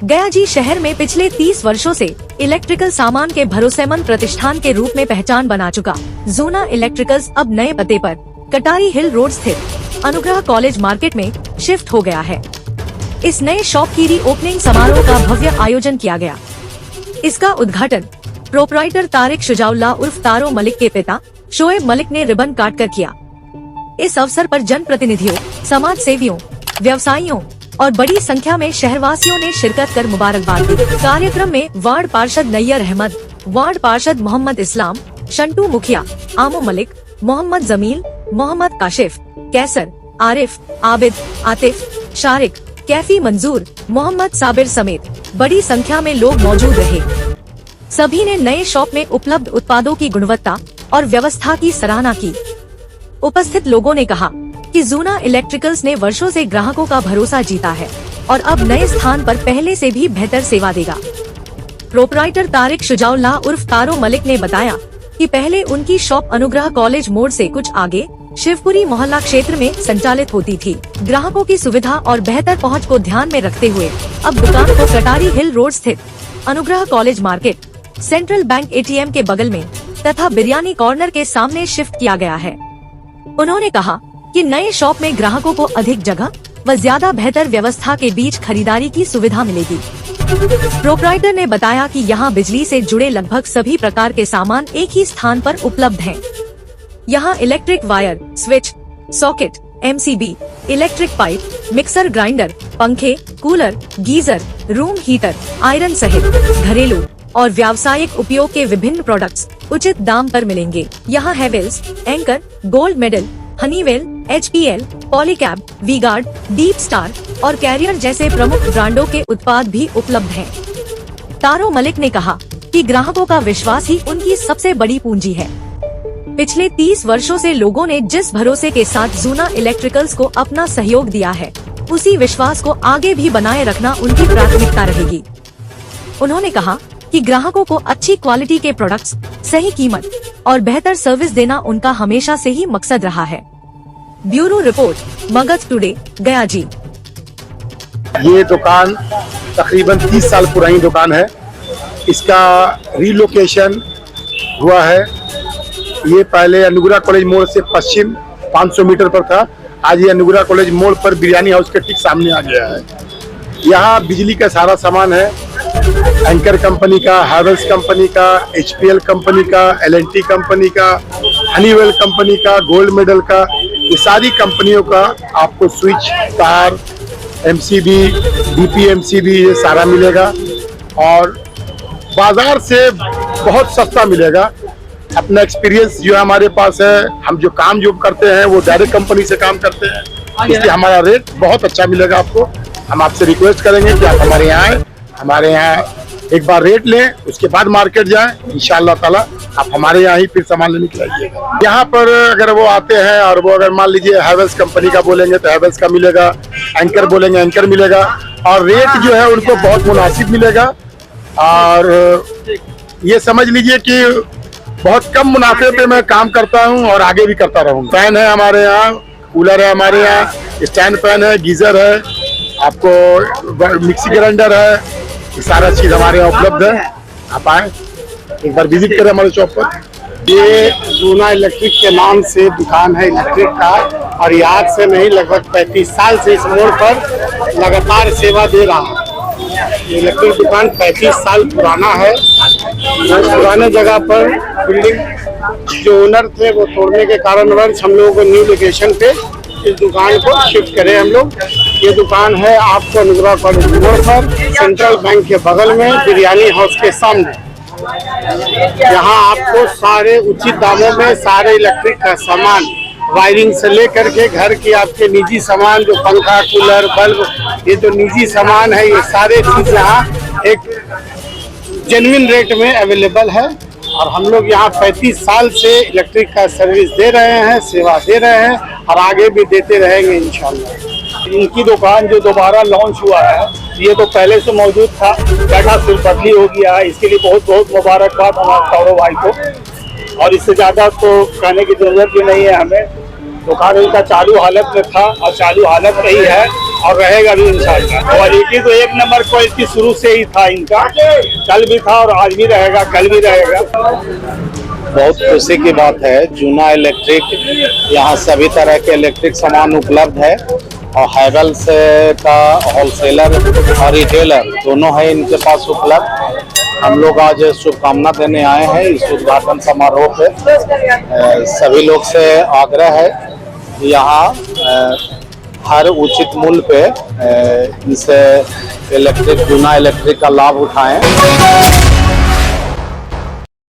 गयाजी शहर में पिछले 30 वर्षों से इलेक्ट्रिकल सामान के भरोसेमंद प्रतिष्ठान के रूप में पहचान बना चुका जूना इलेक्ट्रिकल्स अब नए पते पर कटारी हिल रोड स्थित अनुग्रह कॉलेज मार्केट में शिफ्ट हो गया है। इस नए शॉप की री ओपनिंग समारोह का भव्य आयोजन किया गया। इसका उद्घाटन प्रोपराइटर तारिक शुजाउल्लाह उर्फ तारो मलिक के पिता शोएब मलिक ने रिबन काट कर किया। इस अवसर पर जनप्रतिनिधियों, समाज सेवियों, व्यवसायियों और बड़ी संख्या में शहरवासियों ने शिरकत कर मुबारकबाद दी। कार्यक्रम में वार्ड पार्षद नैयर अहमद, वार्ड पार्षद मोहम्मद इस्लाम, शंटू मुखिया, आमो मलिक, मोहम्मद जमील, मोहम्मद काशिफ, कैसर, आरिफ, आबिद, आतिफ, शारिक, कैफी मंजूर, मोहम्मद साबिर समेत बड़ी संख्या में लोग मौजूद रहे। सभी ने नए शॉप में उपलब्ध उत्पादों की गुणवत्ता और व्यवस्था की सराहना की। उपस्थित लोगों ने कहा कि जूना इलेक्ट्रिकल्स ने वर्षों से ग्राहकों का भरोसा जीता है और अब नए स्थान पर पहले से भी बेहतर सेवा देगा। प्रोपराइटर तारिक शुजाउल्लाह उर्फ तारो मलिक ने बताया कि पहले उनकी शॉप अनुग्रह कॉलेज मोड़ से कुछ आगे शिवपुरी मोहल्ला क्षेत्र में संचालित होती थी। ग्राहकों की सुविधा और बेहतर पहुंच को ध्यान में रखते हुए अब दुकान को कटारी हिल रोड स्थित अनुग्रह college market, central bank ATM के बगल में तथा बिरयानी कॉर्नर के सामने शिफ्ट किया गया है। उन्होंने कहा कि नए शॉप में ग्राहकों को अधिक जगह व ज्यादा बेहतर व्यवस्था के बीच खरीदारी की सुविधा मिलेगी। प्रोपराइटर ने बताया कि यहां बिजली से जुड़े लगभग सभी प्रकार के सामान एक ही स्थान पर उपलब्ध हैं। यहां electric wire, switch, socket, MCB, electric pipe, mixer grinder, पंखे, cooler, geyser, room heater, iron सहित घरेलू और व्यावसायिक उपयोग के विभिन्न प्रोडक्ट्स उचित दाम पर मिलेंगे। यहाँ Havells, anchor, gold medal, Honeywell, HPL, Polycab, V-Guard, deep star और कैरियर जैसे प्रमुख ब्रांडों के उत्पाद भी उपलब्ध हैं। तारो मलिक ने कहा कि ग्राहकों का विश्वास ही उनकी सबसे बड़ी पूंजी है। पिछले 30 वर्षों से लोगों ने जिस भरोसे के साथ जूना इलेक्ट्रिकल्स को अपना सहयोग दिया है, उसी विश्वास को आगे भी बनाए रखना उनकी प्राथमिकता रहेगी। उन्होंने कहा कि ग्राहकों को अच्छी क्वालिटी के प्रोडक्ट्स, सही कीमत और बेहतर सर्विस देना उनका हमेशा से ही मकसद रहा है। Bureau report, Magadh today, Gayaji. ये दुकान तकरीबन 30 साल पुरानी दुकान है। इसका रीलोकेशन हुआ है। ये पहले अनुग्रह कॉलेज मोड़ से पश्चिम 500 मीटर पर था। आज ये अनुग्रह कॉलेज मोड़ पर बिरयानी हाउस के ठीक सामने आ गया है। यहाँ बिजली का सारा सामान है। एंकर कंपनी का, हैवेल्स कंपनी का, HPL कंपनी का, L&T कंपनी का, हनीवेल कंपनी का, गोल्ड मेडल का, ये सारी कंपनियों का आपको स्विच, तार, MCB, DP-MCB ये सारा मिलेगा और बाजार से बहुत सस्ता मिलेगा। अपना एक्सपीरियंस जो हमारे पास है, हम जो काम करते हैं वो डायरेक्ट कंपनी से काम करते हैं, इसलिए हमारा रेट बहुत अच्छा मिलेगा आपको। हम आपसे रिक्वेस्ट करेंगे कि आप हमारे यहाँ आए, हमारे यहाँ एक बार रेट लें, उसके बाद मार्केट जाएं। इंशाअल्लाह ताला आप हमारे यहाँ ही फिर सामान लेने के लिए। यहाँ पर अगर वो आते हैं और वो अगर मान लीजिए हैवेल्स कंपनी का बोलेंगे तो हैवेल्स का मिलेगा, एंकर बोलेंगे एंकर मिलेगा और रेट जो है उनको बहुत मुनासिब मिलेगा। और ये समझ लीजिए कि बहुत कम मुनाफे पे मैं काम करता हूँ और आगे भी करता रहूँगा। फैन है हमारे यहाँ, कूलर है हमारे यहाँ, स्टैंड फैन है, गीजर है, आपको मिक्सी ग्राइंडर है, ये सारा चीज हमारे यहाँ उपलब्ध है। आप आए, एक बार विजिट करें हमारे शॉप पर। ये जूना इलेक्ट्रिक के नाम से दुकान है इलेक्ट्रिक का और ये आज से नहीं लगभग 35 साल से इस मोड़ पर लगातार सेवा दे रहा है। ये इलेक्ट्रिक दुकान 35 साल पुराना है। पुराने जगह पर बिल्डिंग जो ओनर थे वो तोड़ने के कारणवश हम लोगों को न्यू लोकेशन पे इस दुकान को शिफ्ट करें हम लोग। ये दुकान है आपको अनुग्रह कॉलेज मोड़ पर, सेंट्रल बैंक के बगल में, बिरयानी हाउस के सामने। यहाँ आपको सारे उचित दामों में सारे इलेक्ट्रिक का सामान, वायरिंग से लेकर के घर की आपके निजी सामान जो पंखा, कूलर, बल्ब, ये जो निजी सामान है, ये सारे चीज यहाँ एक जेन्युइन रेट में अवेलेबल है। और हम लोग यहाँ 35 साल से इलेक्ट्रिक का सर्विस दे रहे हैं, सेवा दे रहे हैं और आगे भी देते रहेंगे इंशाल्लाह। इनकी दुकान जो दोबारा लॉन्च हुआ है, ये तो पहले से मौजूद था, जगह सिर्फ बदली हो गया है। इसके लिए बहुत बहुत मुबारकबाद हमारे तारो भाई को। और इससे ज़्यादा तो कहने की जरूरत भी नहीं है हमें। दुकान इनका चालू हालत में था और चालू हालत में ही है। और रहेगा भी इंशाल्लाह। क्वालिटी तो एक नंबर क्वालिटी शुरू से ही था इनका, कल भी था और आज भी रहेगा, कल भी रहेगा। बहुत खुशी की बात है, जूना इलेक्ट्रिक यहाँ सभी तरह के इलेक्ट्रिक सामान उपलब्ध है और हैवेल्स का होलसेलर और रिटेलर दोनों है इनके पास उपलब्ध। हम लोग आज शुभकामना देने आए हैं इस उद्घाटन समारोह पे। सभी लोग से आग्रह है यहाँ हर उचित मूल्य पे इस इलेक्ट्रिक जूना इलेक्ट्रिक का लाभ उठाएं।